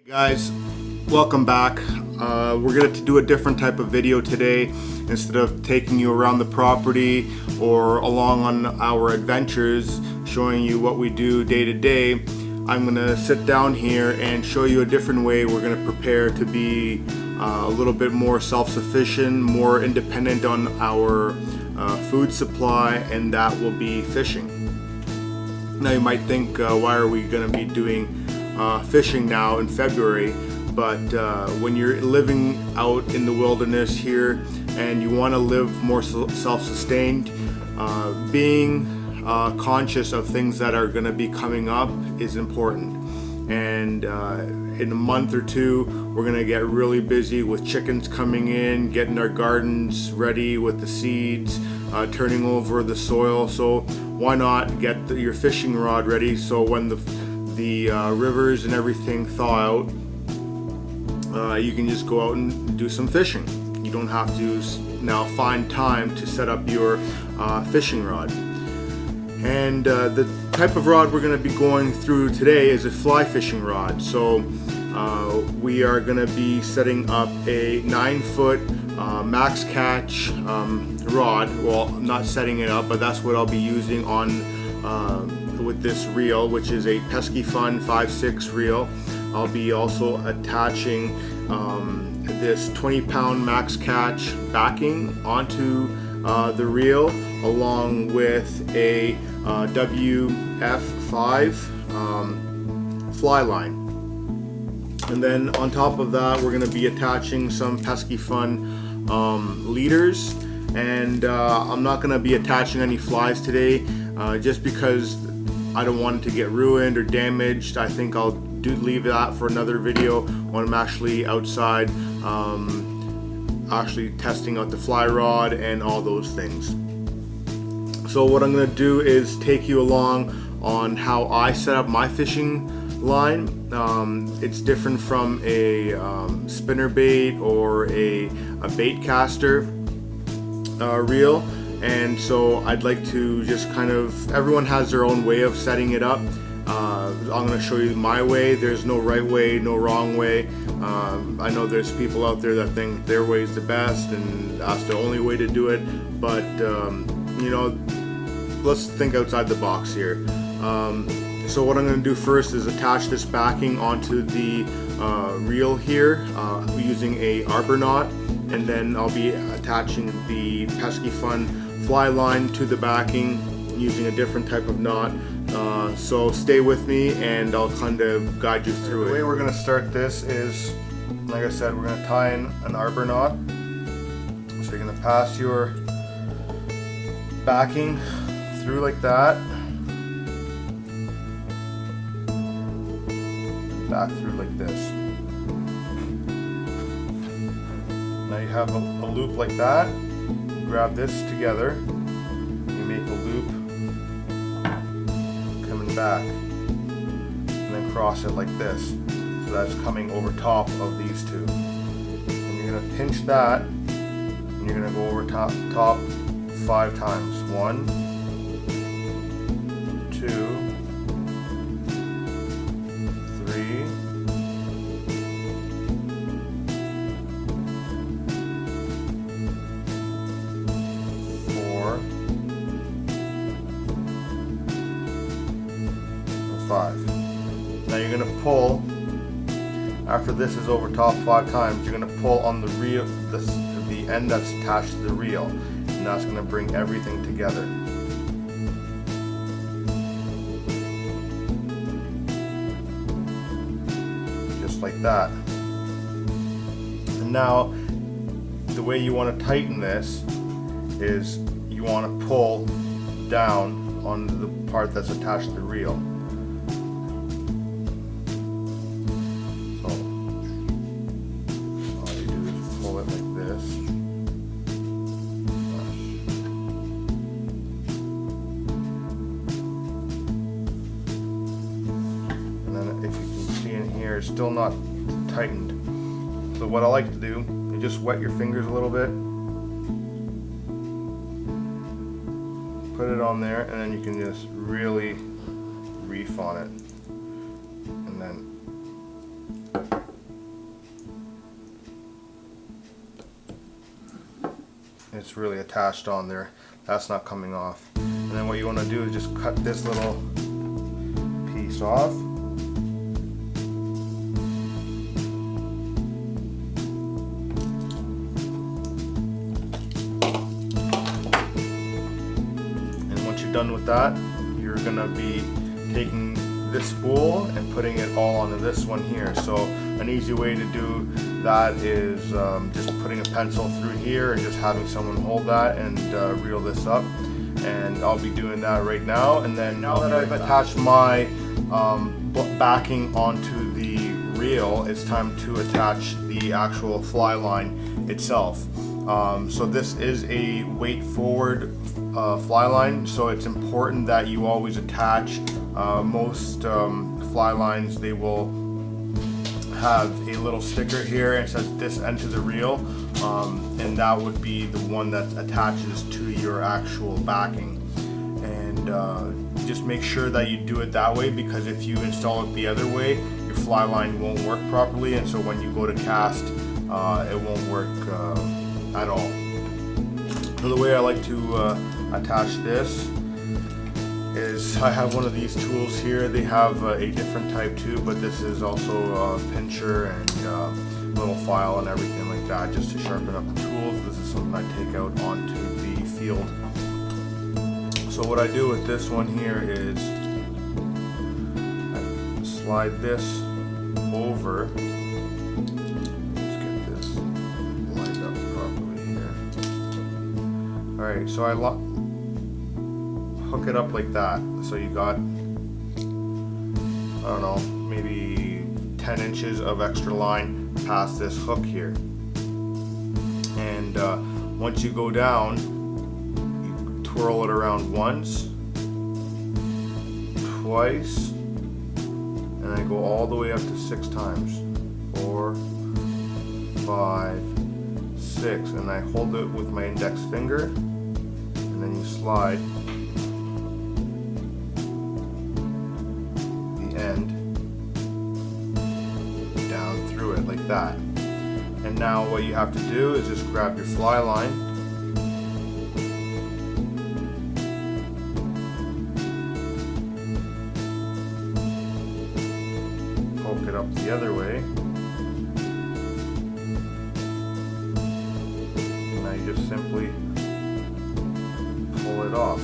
Hey guys, welcome back. We're going to do a different type of video today. Instead of taking you around the property or along on our adventures, showing you what we do day to day, I'm going to sit down here and show you a different way we're going to prepare to be a little bit more self-sufficient, more independent on our food supply, and that will be fishing. Now you might think, why are we going to be doing fishing now in February? But when you're living out in the wilderness here and you want to live more self-sustained, being conscious of things that are going to be coming up is important. And in a month or two, we're going to get really busy with chickens coming in, getting our gardens ready with the seeds, turning over the soil. So why not get your fishing rod ready, so when the rivers and everything thaw out, you can just go out and do some fishing. You don't have to now find time to set up your fishing rod. And the type of rod we're going to be going through today is a fly fishing rod. So we are going to be setting up a 9-foot MAXCATCH rod. Well, I'm not setting it up, but that's what I'll be using on with this reel, which is a PISCIFUN 5/6 reel. I'll be also attaching this 20-pound MAXCATCH backing onto the reel, along with a WF5 fly line. And then on top of that, we're going to be attaching some PISCIFUN leaders. And I'm not going to be attaching any flies today, just because I don't want it to get ruined or damaged. I think I'll leave that for another video when I'm actually outside, actually testing out the fly rod and all those things. So what I'm going to do is take you along on how I set up my fishing line. It's different from a spinner bait or a bait caster reel. And so I'd like to just everyone has their own way of setting it up. I'm going to show you my way. There's no right way, no wrong way. I know there's people out there that think their way is the best and that's the only way to do it. But, you know, let's think outside the box here. So what I'm going to do first is attach this backing onto the reel here using a arbor knot. And then I'll be attaching the PISCIFUN fly line to the backing using a different type of knot. So stay with me and I'll kind of guide you through it. The way we're going to start this is, like I said, we're going to tie in an arbor knot. So you're going to pass your backing through like that, back through like this. Now you have a loop like that. You grab this together, you make a loop coming back, and then cross it like this. So that's coming over top of these two. And you're going to pinch that, and you're going to go over top 5 times. 1, 2, 3, 4, 5. Now you're going to pull, after this is over top 5 times, you're going to pull on the reel, the end that's attached to the reel, and that's going to bring everything together. Just like that. And now the way you want to tighten this is you want to pull down on the part that's attached to the reel. So all you do is pull it like this. And then if you can see in here, it's still not tightened. So what I like to do is just wet your fingers a little bit. Put it on there, and then you can just really reef on it, and then it's really attached on there. That's not coming off. And then what you want to do is just cut this little piece off. And once you're done with that, you're going to be taking this spool and putting it all onto this one here. So an easy way to do that is just putting a pencil through here and just having someone hold that and reel this up. And I'll be doing that right now. And then now that I've attached my backing onto the reel, it's time to attach the actual fly line itself. So this is a weight forward fly line, so it's important that you always attach. Most fly lines, they will have a little sticker here and it says this end to the reel, and that would be the one that attaches to your actual backing. And just make sure that you do it that way, because if you install it the other way, your fly line won't work properly, and so when you go to cast, it won't work at all. So the way I like to attach this is I have one of these tools here. They have a different type too, but this is also a pincher and little file and everything like that, just to sharpen up the tools. This is something I take out onto the field. So what I do with this one here is I slide this over. Let's get this lined up properly here. Alright, so I hook it up like that. So you got, I don't know, maybe 10 inches of extra line past this hook here. And once you go down, you twirl it around once, twice, and then go all the way up to 6 times. 4, 5, 6, and I hold it with my index finger, and then you slide down through it like that. And now what you have to do is just grab your fly line, poke it up the other way, and now you just simply pull it off.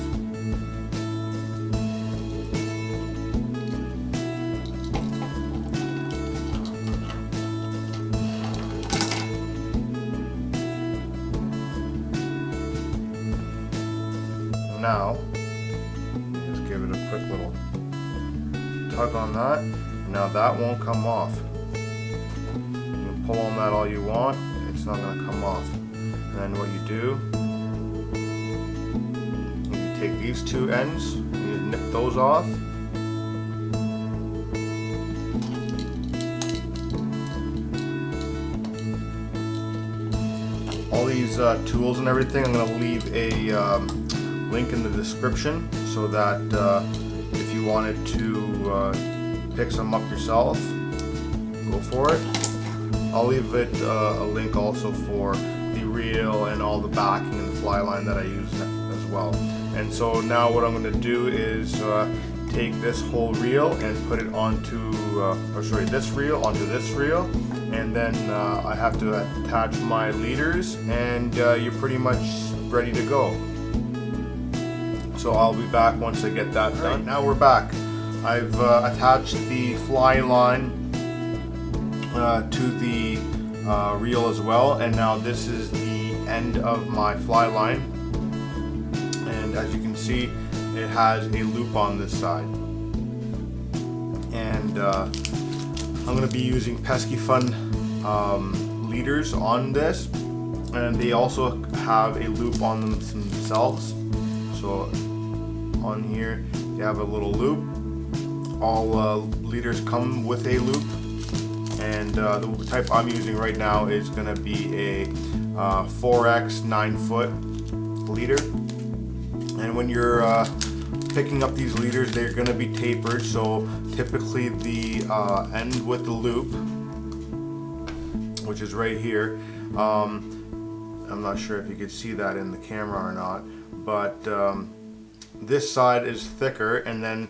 Now, just give it a quick little tug on that. Now that won't come off. You can pull on that all you want, it's not going to come off. And then what you do, you take these 2 ends, you nip those off. All these tools and everything, I'm going to leave a link in the description, so that if you wanted to pick some up yourself, go for it. I'll leave it a link also for the reel and all the backing and the fly line that I use as well. And so now what I'm going to do is take this whole reel and put it onto, this reel onto this reel, and then I have to attach my leaders, and you're pretty much ready to go. So I'll be back once I get that done. Now we're back. I've attached the fly line to the reel as well, and now this is the end of my fly line, and as you can see, it has a loop on this side. And I'm going to be using PISCIFUN leaders on this, and they also have a loop on them themselves. So on here you have a little loop. All leaders come with a loop, and the type I'm using right now is going to be a 4x 9-foot leader. And when you're picking up these leaders, they're going to be tapered, so typically the end with the loop, which is right here, I'm not sure if you could see that in the camera or not, but this side is thicker, and then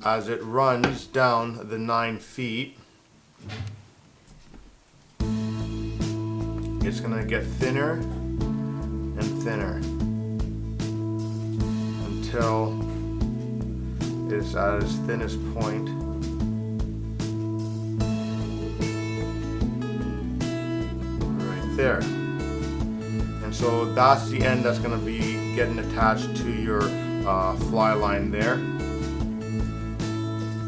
as it runs down the 9 feet, it's going to get thinner and thinner until it's at its thinnest point. Right there. And so that's the end that's going to be getting attached to your fly line there.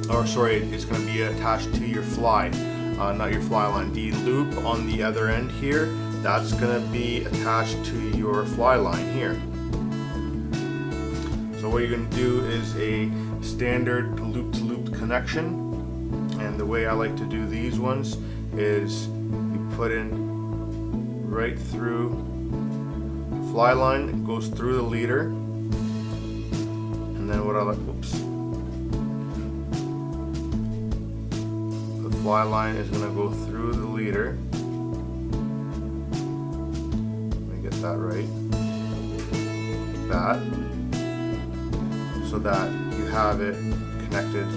Or sorry, it's going to be attached to your fly, not your fly line. The loop on the other end here, that's going to be attached to your fly line here. So what you're going to do is a standard loop-to-loop connection, and the way I like to do these ones is you put in right through the fly line, it goes through the leader, and then what I like, the fly line is going to go through the leader. Let me get that right. That. So that you have it connected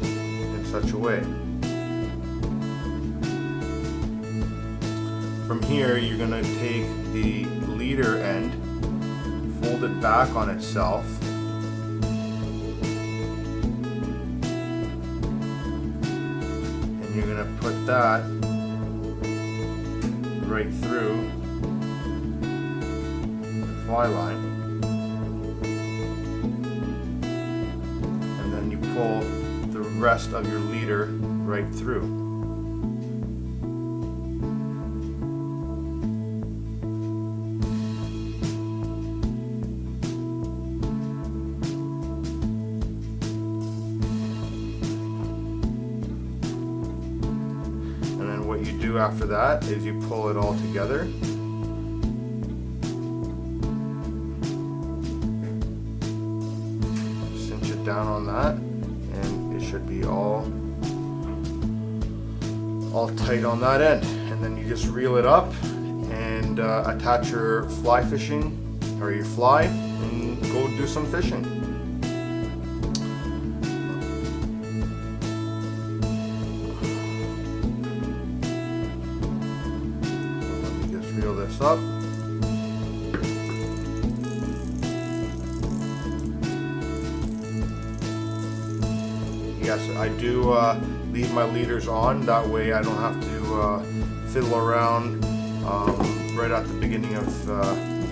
in such a way. From here, you're going to take the leader end, fold it back on itself, and you're going to put that right through the fly line. Pull the rest of your leader right through. And then what you do after that is you pull it all together. Cinch it down on that. Should be all tight on that end, and then you just reel it up and attach your fly fishing or your fly and go do some fishing. Let me just reel this up. Yes, I do leave my leaders on, that way I don't have to fiddle around right at the beginning of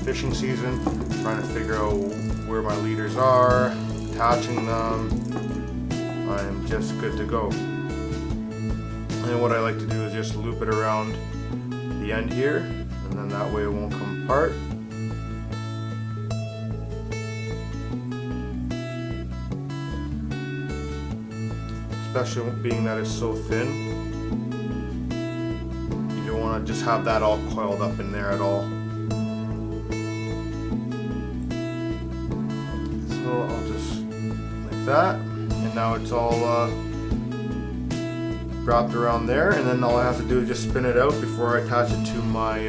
fishing season, trying to figure out where my leaders are, attaching them. I'm just good to go. And what I like to do is just loop it around the end here, and then that way it won't come apart. Especially being that it's so thin, you don't want to just have that all coiled up in there at all. So I'll just like that, and now it's all wrapped around there, and then all I have to do is just spin it out before I attach it to my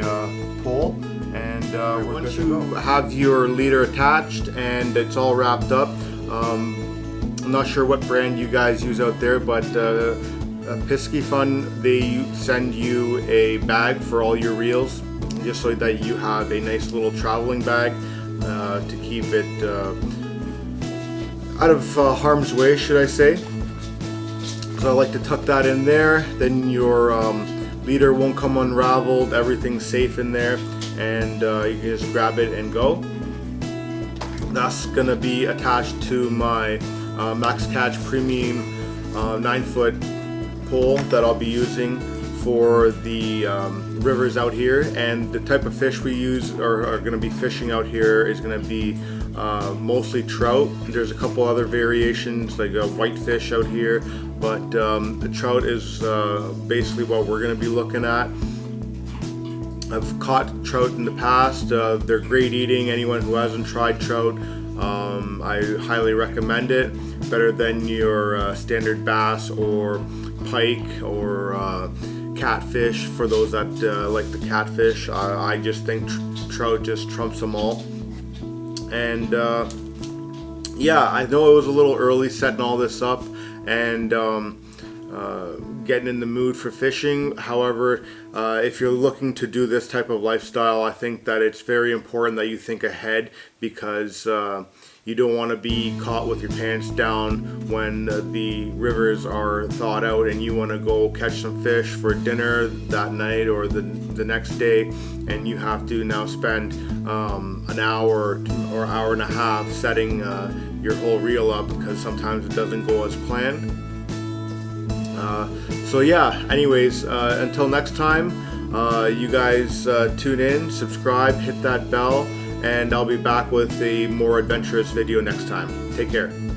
pole, and once you have your leader attached and it's all wrapped up, I'm not sure what brand you guys use out there, but PISCIFUN, they send you a bag for all your reels, just so that you have a nice little traveling bag to keep it out of harm's way, should I say. So I like to tuck that in there, then your leader won't come unraveled, everything's safe in there, and you can just grab it and go. That's gonna be attached to my MAXCATCH premium 9-foot pole that I'll be using for the rivers out here, and the type of fish we use or are going to be fishing out here is going to be mostly trout. There's a couple other variations like whitefish out here, but the trout is basically what we're going to be looking at. I've caught trout in the past. They're great eating. Anyone who hasn't tried trout, I highly recommend it. Better than your standard bass or pike or catfish for those that like the catfish. I just think trout just trumps them all. And yeah, I know it was a little early setting all this up and getting in the mood for fishing. However, if you're looking to do this type of lifestyle, I think that it's very important that you think ahead, because you don't want to be caught with your pants down when the rivers are thawed out and you want to go catch some fish for dinner that night or the next day, and you have to now spend an hour or hour and a half setting your whole reel up, because sometimes it doesn't go as planned. So yeah, anyways, until next time, you guys tune in, subscribe, hit that bell, and I'll be back with a more adventurous video next time. Take care.